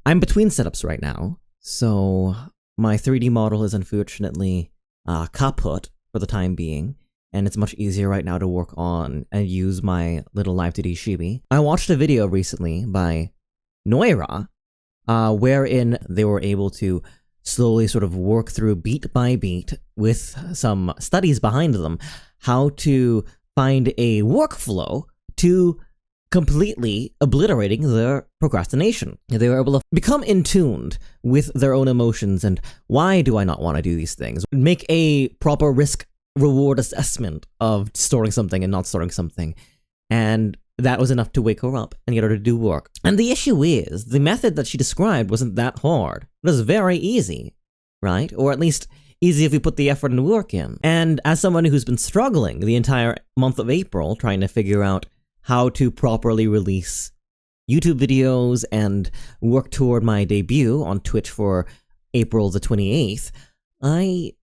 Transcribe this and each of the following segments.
I'm between setups right now, so my 3D model is unfortunately kaput for the time being, and it's much easier right now to work on and use my little live 2D chibi. I watched a video recently by Noira, wherein they were able to slowly sort of work through beat by beat with some studies behind them how to find a workflow to completely obliterating their procrastination. They were able to become in tune with their own emotions and why do I not want to do these things? Make a proper risk-reward assessment of storing something and not storing something. And that was enough to wake her up and get her to do work. And the issue is, the method that she described wasn't that hard. It was very easy, right? Or at least easy if you put the effort and work in. And as someone who's been struggling the entire month of April trying to figure out how to properly release YouTube videos and work toward my debut on Twitch for April the 28th, I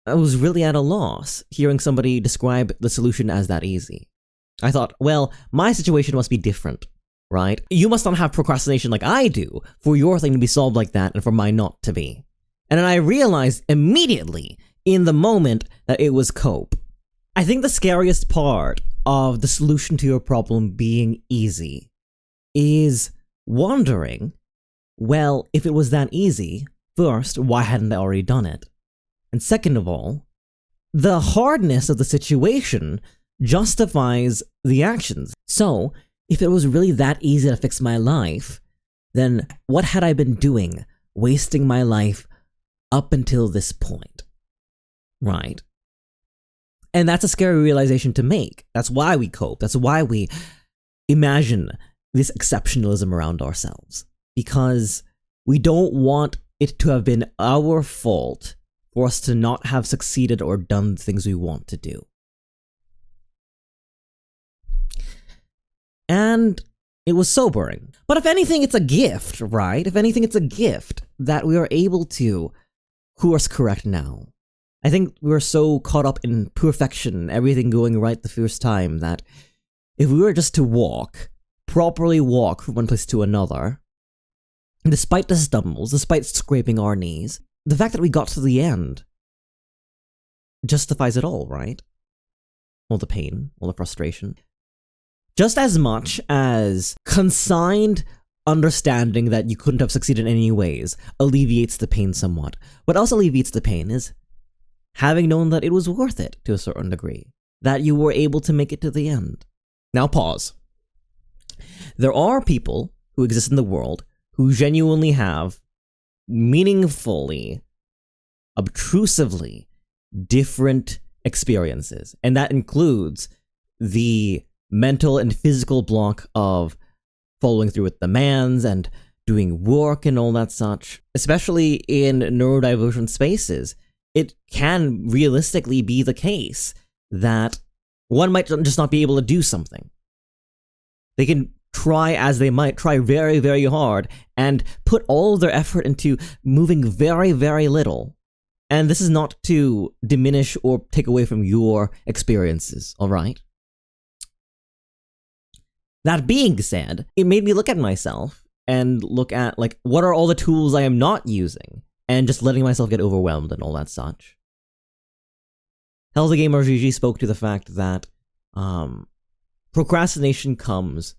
was really at a loss hearing somebody describe the solution as that easy. I thought, well, my situation must be different, right? You must not have procrastination like I do for your thing to be solved like that and for mine not to be. And then I realized immediately in the moment that it was cope. I think the scariest part of the solution to your problem being easy is wondering, well, if it was that easy, first, why hadn't I already done it? And second of all, the hardness of the situation justifies the actions. So, if it was really that easy to fix my life, then what had I been doing, wasting my life up until this point? Right? And that's a scary realization to make. That's why we cope. That's why we imagine this exceptionalism around ourselves. Because we don't want it to have been our fault for us to not have succeeded or done the things we want to do. And it was sobering. But if anything, it's a gift, right? If anything, it's a gift that we are able to course correct now. I think we're so caught up in perfection, everything going right the first time, that if we were just to properly walk from one place to another, despite the stumbles, despite scraping our knees, the fact that we got to the end justifies it all, right? All the pain, all the frustration. Just as much as consigned understanding that you couldn't have succeeded in any ways alleviates the pain somewhat. What else alleviates the pain is having known that it was worth it to a certain degree, that you were able to make it to the end. Now pause. There are people who exist in the world who genuinely have meaningfully, obtrusively different experiences, and that includes the mental and physical block of following through with demands and doing work and all that such. Especially in neurodivergent spaces, it can realistically be the case that one might just not be able to do something. They can try as they might, try very, very hard, and put all their effort into moving very, very little. And this is not to diminish or take away from your experiences, alright? That being said, it made me look at myself and look at, like, what are all the tools I am not using, and just letting myself get overwhelmed and all that such. Healthy Gamer GG spoke to the fact that procrastination comes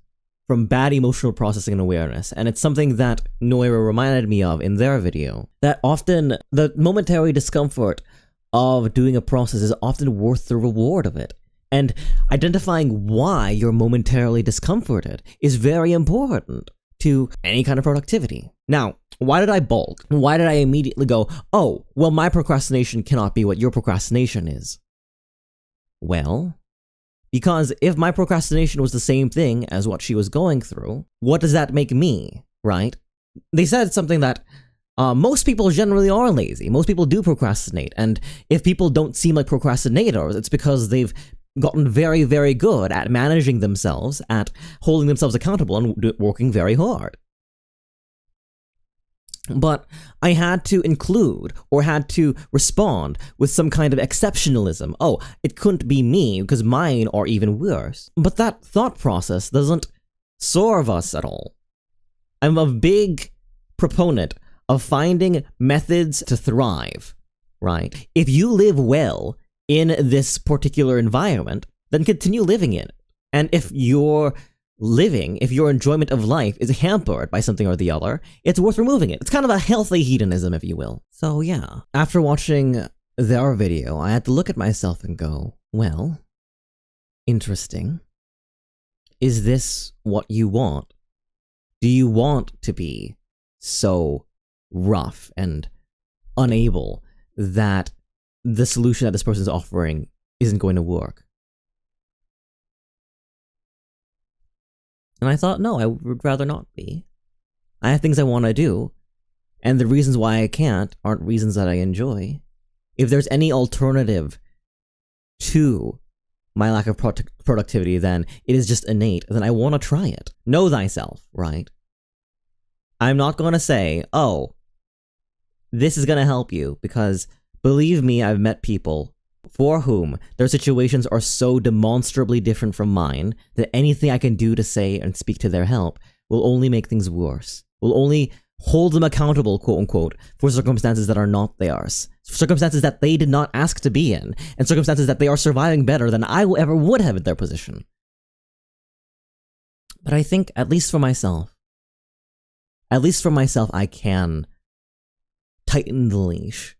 from bad emotional processing and awareness, and it's something that Noira reminded me of in their video, that often the momentary discomfort of doing a process is often worth the reward of it. And identifying why you're momentarily discomforted is very important to any kind of productivity. Now, why did I balk? Why did I immediately go, oh, well, my procrastination cannot be what your procrastination is? Well, because if my procrastination was the same thing as what she was going through, what does that make me, right? They said something that most people generally are lazy. Most people do procrastinate. And if people don't seem like procrastinators, it's because they've gotten very, very good at managing themselves, at holding themselves accountable and working very hard. But I had to include, or had to respond with some kind of exceptionalism. Oh, it couldn't be me, because mine are even worse. But that thought process doesn't serve us at all. I'm a big proponent of finding methods to thrive, right? If you live well in this particular environment, then continue living in it. And if your enjoyment of life is hampered by something or the other, it's worth removing it. It's kind of a healthy hedonism, if you will. So yeah, after watching their video, I had to look at myself and go, well, interesting. Is this what you want? Do you want to be so rough and unable that the solution that this person's offering isn't going to work? And I thought, no, I would rather not be. I have things I want to do, and the reasons why I can't aren't reasons that I enjoy. If there's any alternative to my lack of productivity, then it is just innate, then I want to try it. Know thyself, right? I'm not going to say, oh, this is going to help you, because believe me, I've met people for whom their situations are so demonstrably different from mine that anything I can do to say and speak to their help will only make things worse, will only hold them accountable, quote unquote, for circumstances that are not theirs, circumstances that they did not ask to be in, and circumstances that they are surviving better than I ever would have in their position. But I think, at least for myself, I can tighten the leash.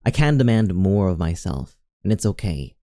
I can demand more of myself, and it's okay.